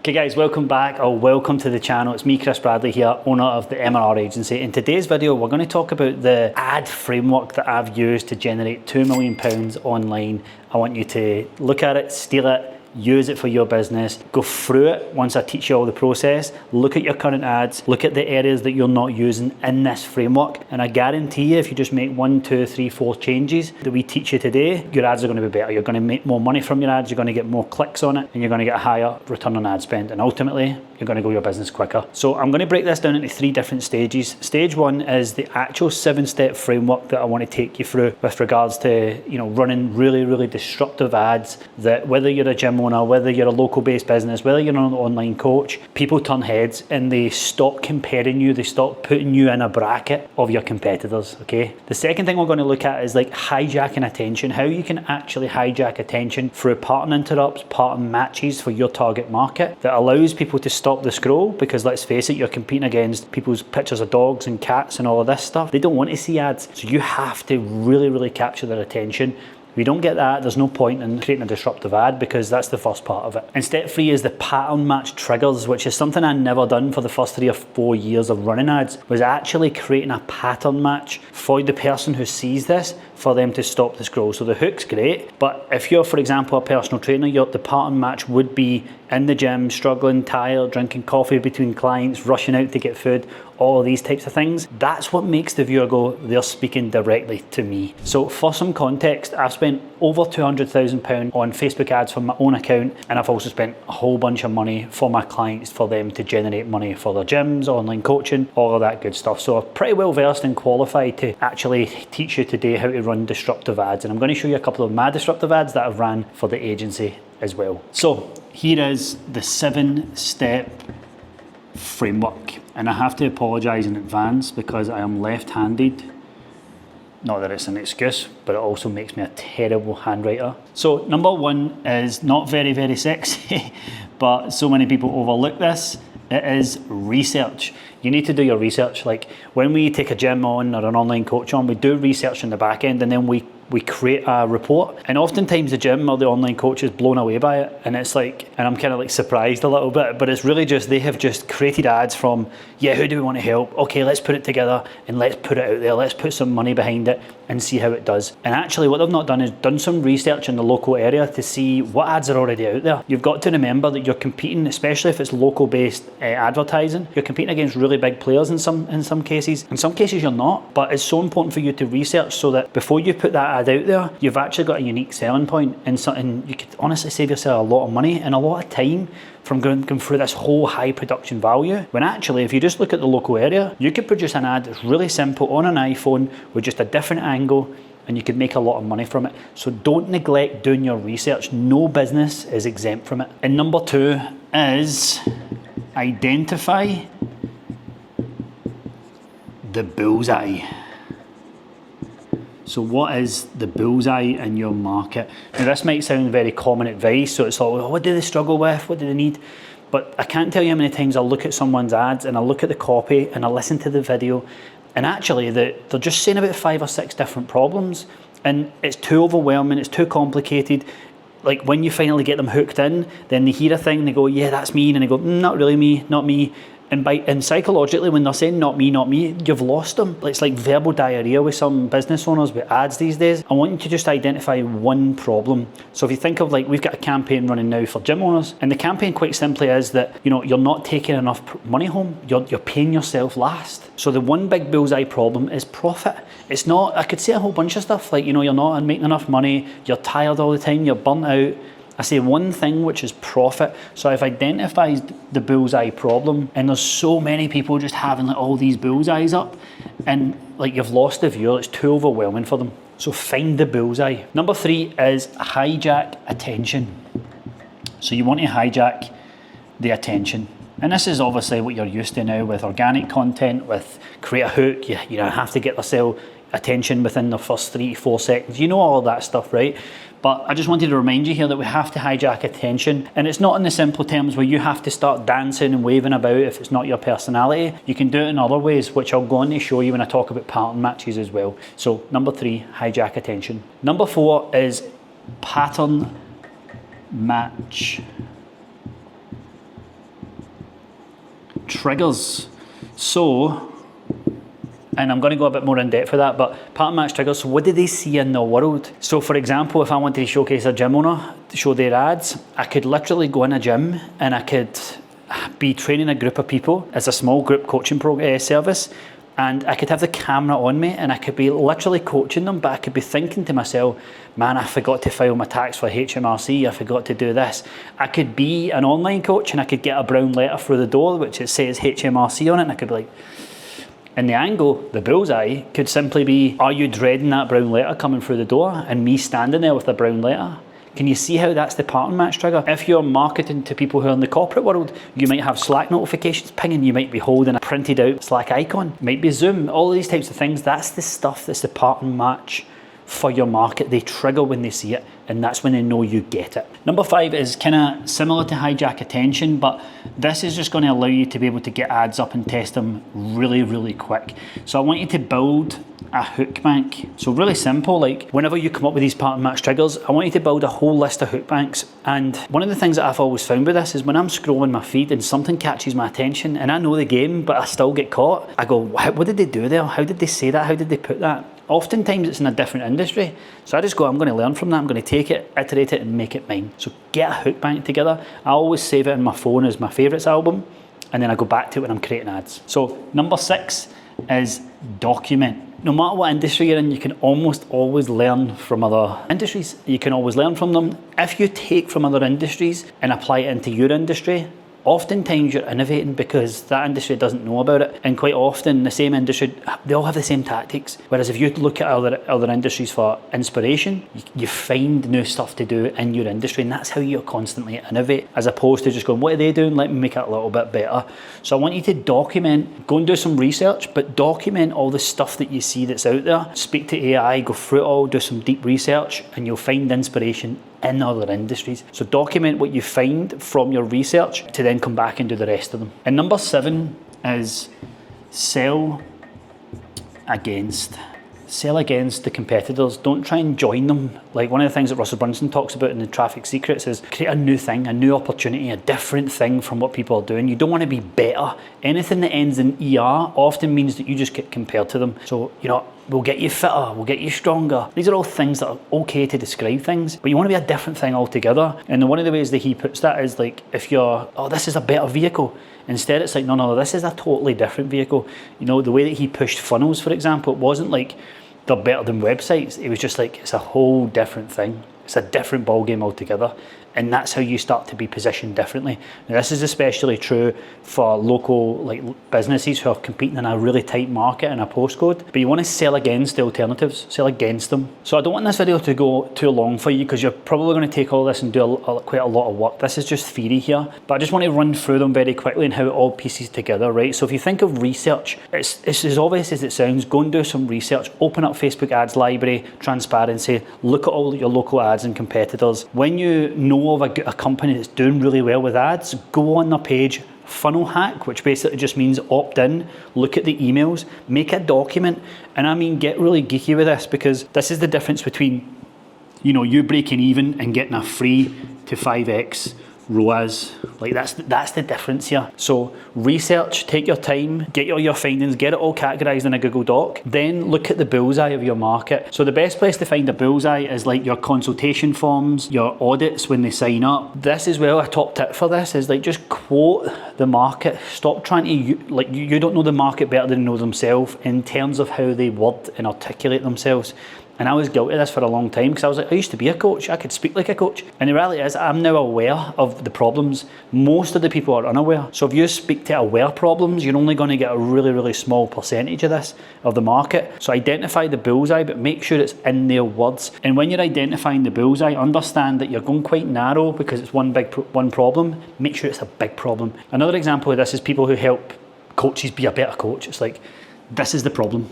Okay guys, welcome back or welcome to the channel. It's me, Chris Bradley here, owner of the MRR agency. In today's video, we're going to talk about the ad framework that I've used to generate £2 million online. I want you to look at it, steal it, use it for your business, go through it once I teach you all the process, look at your current ads, look at the areas that you're not using in this framework, and I guarantee you if you just make 1, 2, 3, 4 changes that we teach you today, your ads are going to be better. You're going to make more money from your ads, you're going to get more clicks on it, and you're going to get a higher return on ad spend, and ultimately you're going to grow your business quicker. So I'm going to break this down into 3 different stages. Stage 1 is the actual 7-step framework that I want to take you through with regards to running really disruptive ads that whether you're a gym owner, whether you're a local based business, whether you're an online coach, people turn heads and they stop comparing you, they stop putting you in a bracket of your competitors, okay? The second thing we're going to look at is like hijacking attention, how you can actually hijack attention through pattern interrupts, pattern matches for your target market that allows people to stop the scroll, because let's face it, you're competing against people's pictures of dogs and cats and all of this stuff. They don't want to see ads, so you have to really capture their attention. If you don't get that, there's no point in creating a disruptive ad, because that's the first part of it. And step 3 is the pattern match triggers, which is something I never done for the first 3 or 4 years of running ads, was actually creating a pattern match for the person who sees this for them to stop the scroll. So the hook's great, but if you're, for example, a personal trainer, the pattern match would be in the gym, struggling, tired, drinking coffee between clients, rushing out to get food, all of these types of things. That's what makes the viewer go, they're speaking directly to me. So for some context, I've spent over £200,000 on Facebook ads for my own account, and I've also spent a whole bunch of money for my clients for them to generate money for their gyms, online coaching, all of that good stuff. So I'm pretty well versed and qualified to actually teach you today how to run disruptive ads, and I'm going to show you a couple of my disruptive ads that I've ran for the agency as well. So here is the 7-step framework, and I have to apologize in advance because I am left-handed. Not that it's an excuse, but it also makes me a terrible handwriter. So number 1 is not very sexy, but so many people overlook this. It is research. You need to do your research. Like when we take a gym on or an online coach on, we do research in the back end, and then we create a report, and oftentimes the gym or the online coach is blown away by it, and it's like, and I'm kind of like surprised a little bit, but it's really just they have just created ads from, yeah, who do we want to help? Okay, let's put it together and let's put it out there, let's put some money behind it and see how it does. And actually what they've not done is done some research in the local area to see what ads are already out there. You've got to remember that you're competing, especially if it's local based advertising, you're competing against really big players in some cases. In some cases you're not, but it's so important for you to research so that before you put that ad out there, you've actually got a unique selling point and something you could honestly save yourself a lot of money and a lot of time from going through this whole high production value. When actually, if you just look at the local area, you could produce an ad that's really simple on an iPhone with just a different angle, and you could make a lot of money from it. So don't neglect doing your research. No business is exempt from it. And number 2 is identify the bullseye. So what is the bullseye in your market? Now this might sound very common advice, so it's like, well, what do they struggle with? What do they need? But I can't tell you how many times I look at someone's ads and I look at the copy and I listen to the video, and actually they're just saying about 5 or 6 different problems, and it's too overwhelming, it's too complicated. Like when you finally get them hooked in, then they hear a thing, they go, yeah, that's me, and they go, not really me, not me. And psychologically, when they're saying not me, you've lost them. It's like verbal diarrhea with some business owners with ads these days. I want you to just identify one problem. So if you think of, like, we've got a campaign running now for gym owners, and the campaign quite simply is that, you're not taking enough money home. You're paying yourself last. So the one big bullseye problem is profit. It's not, I could say a whole bunch of stuff like, you're not making enough money, you're tired all the time, you're burnt out. I say one thing, which is profit. So I've identified the bullseye problem, and there's so many people just having like all these bullseyes up, and like you've lost the viewer, it's too overwhelming for them. So find the bullseye. Number 3 is hijack attention. So you want to hijack the attention. And this is obviously what you're used to now with organic content, with create a hook, you have to get their attention within the first 3 to 4 seconds. You know all of that stuff, right? But I just wanted to remind you here that we have to hijack attention, and it's not in the simple terms where you have to start dancing and waving about if it's not your personality. You can do it in other ways, which I'll go on to show you when I talk about pattern matches as well. So number 3, hijack attention. Number 4 is pattern match triggers. So, and I'm going to go a bit more in depth for that, but pattern match triggers, so what do they see in the world? So for example, if I wanted to showcase a gym owner to show their ads, I could literally go in a gym and I could be training a group of people as a small group coaching service, and I could have the camera on me and I could be literally coaching them, but I could be thinking to myself, man, I forgot to file my tax for HMRC, I forgot to do this. I could be an online coach and I could get a brown letter through the door which it says HMRC on it, and I could be like, and the angle, the bullseye, could simply be, are you dreading that brown letter coming through the door and me standing there with the brown letter? Can you see how that's the pattern match trigger? If you're marketing to people who are in the corporate world, you might have Slack notifications pinging, you might be holding a printed out Slack icon, might be Zoom, all these types of things. That's the stuff that's the pattern match for your market. They trigger when they see it, and that's when they know you get it. Number 5 is kind of similar to hijack attention, but this is just going to allow you to be able to get ads up and test them really, really quick. So I want you to build a hook bank. So really simple, like whenever you come up with these pattern match triggers, I want you to build a whole list of hook banks. And one of the things that I've always found with this is when I'm scrolling my feed and something catches my attention and I know the game, but I still get caught, I go, what did they do there? How did they say that? How did they put that? Oftentimes it's in a different industry. So I just go, I'm going to learn from that. I'm going to take it, iterate it and make it mine. So get a hook bank together. I always save it in my phone as my favourites album, and then I go back to it when I'm creating ads. So number 6 is document. No matter what industry you're in, you can almost always learn from other industries. You can always learn from them. If you take from other industries and apply it into your industry, oftentimes you're innovating because that industry doesn't know about it. And quite often the same industry, they all have the same tactics. Whereas if you look at other industries for inspiration, you find new stuff to do in your industry, and that's how you constantly innovate, as opposed to just going, what are they doing? Let me make it a little bit better. So I want you to document, go and do some research, but document all the stuff that you see that's out there. Speak to AI, go through it all, do some deep research, and you'll find inspiration in other industries. So document what you find from your research to then come back and do the rest of them. And number 7 is sell against the competitors. Don't try and join them. Like one of the things that Russell Brunson talks about in the Traffic Secrets is create a new thing, a new opportunity, a different thing from what people are doing. You don't want to be better. Anything that ends in ER often means that you just get compared to them. So, we'll get you fitter, we'll get you stronger. These are all things that are okay to describe things, but you want to be a different thing altogether. And one of the ways that he puts that is like, if you're, this is a better vehicle. Instead it's like, no, this is a totally different vehicle. The way that he pushed funnels, for example, it wasn't like they're better than websites. It was just like, it's a whole different thing. It's a different ballgame altogether. And that's how you start to be positioned differently. Now, this is especially true for local businesses who are competing in a really tight market and a postcode, but you want to sell against the alternatives, sell against them. So I don't want this video to go too long for you because you're probably going to take all this and do quite a lot of work. This is just theory here, but I just want to run through them very quickly and how it all pieces together, right? So if you think of research, it's as obvious as it sounds. Go and do some research, open up Facebook ads library, transparency, look at all your local ads and competitors. When you know of a company that's doing really well with ads, go on their page, funnel hack, which basically just means opt in, look at the emails, make a document, and I mean get really geeky with this, because this is the difference between you breaking even and getting a 3 to 5x ROAS. That's the difference here. So research, take your time, get all your findings, get it all categorized in a Google Doc, then look at the bullseye of your market. So the best place to find a bullseye is like your consultation forms, your audits when they sign up. This as well, a top tip for this is just quote the market. Stop trying to, you don't know the market better than they know themselves in terms of how they word and articulate themselves. And I was guilty of this for a long time because I was like, I used to be a coach, I could speak like a coach. And the reality is I'm now aware of the problems. Most of the people are unaware. So if you speak to aware problems, you're only going to get a really, really small percentage of this, of the market. So identify the bullseye, but make sure it's in their words. And when you're identifying the bullseye, understand that you're going quite narrow because it's one problem. Make sure it's a big problem. Another example of this is people who help coaches be a better coach. It's like, this is the problem.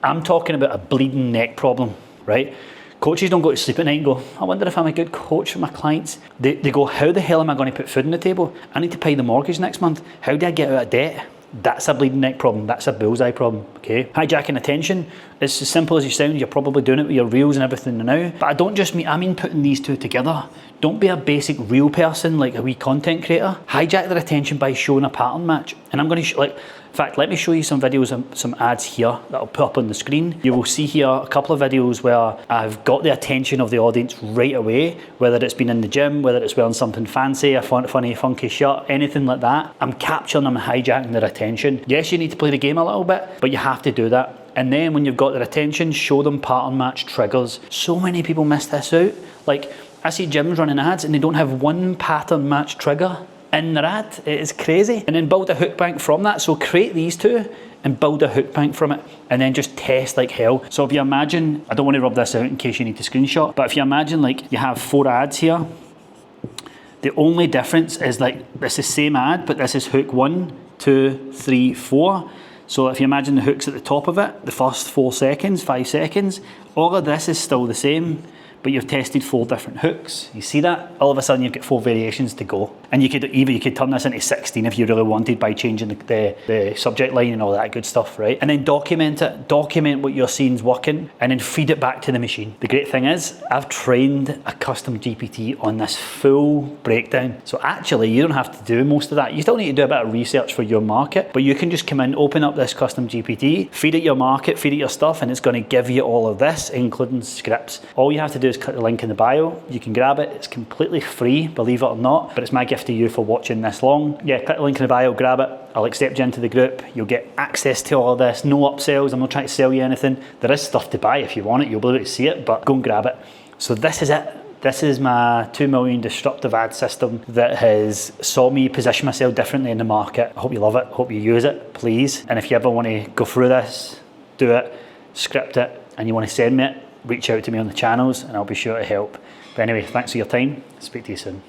I'm talking about a bleeding neck problem, right? Coaches don't go to sleep at night and go, I wonder if I'm a good coach for my clients. They go, how the hell am I going to put food on the table? I need to pay the mortgage next month. How do I get out of debt? That's a bleeding neck problem. That's a bullseye problem, okay? Hijacking attention, it's as simple as you sound. You're probably doing it with your reels and everything now. But I mean putting these two together. Don't be a basic reel person, like a wee content creator. Hijack their attention by showing a pattern match. And I'm going to in fact, let me show you some videos and some ads here that I'll put up on the screen. You will see here a couple of videos where I've got the attention of the audience right away, whether it's been in the gym, whether it's wearing something fancy, a funny, funky shirt, anything like that. I'm capturing them and hijacking their attention. Yes, you need to play the game a little bit, but you have to do that. And then when you've got their attention, show them pattern match triggers. So many people miss this out. Like, I see gyms running ads and they don't have one pattern match trigger in their ad. It is crazy. And then build a hook bank from that. So create these two and build a hook bank from it, and then just test like hell. So if you imagine, I don't want to rub this out in case you need to screenshot, but if you imagine like you have 4 ads here, the only difference is like this is same ad, but this is hook 1, 2, 3, 4. So if you imagine the hooks at the top of it, the first 4 seconds, 5 seconds, all of this is still the same, but you've tested 4 different hooks. You see that? All of a sudden you've got 4 variations to go. And you could turn this into 16 if you really wanted by changing the subject line and all that good stuff, right? And then document it. Document what you're seeing's working and then feed it back to the machine. The great thing is, I've trained a custom GPT on this full breakdown. So actually, you don't have to do most of that. You still need to do a bit of research for your market, but you can just come in, open up this custom GPT, feed it your market, feed it your stuff, and it's going to give you all of this, including scripts. All you have to do is click the link in the bio. You can grab it. It's completely free, believe it or not, but it's my gift to you for watching this long. Yeah, click the link in the bio, grab it. I'll accept you into the group. You'll get access to all of this. No upsells. I'm not trying to sell you anything. There is stuff to buy if you want it. You'll be able to see it, but go and grab it. So this is it. This is my 2 million disruptive ad system that has saw me position myself differently in the market. I hope you love it. I hope you use it, please. And if you ever want to go through this, do it, script it, and you want to send me it, reach out to me on the channels and I'll be sure to help. But anyway, thanks for your time. Speak to you soon.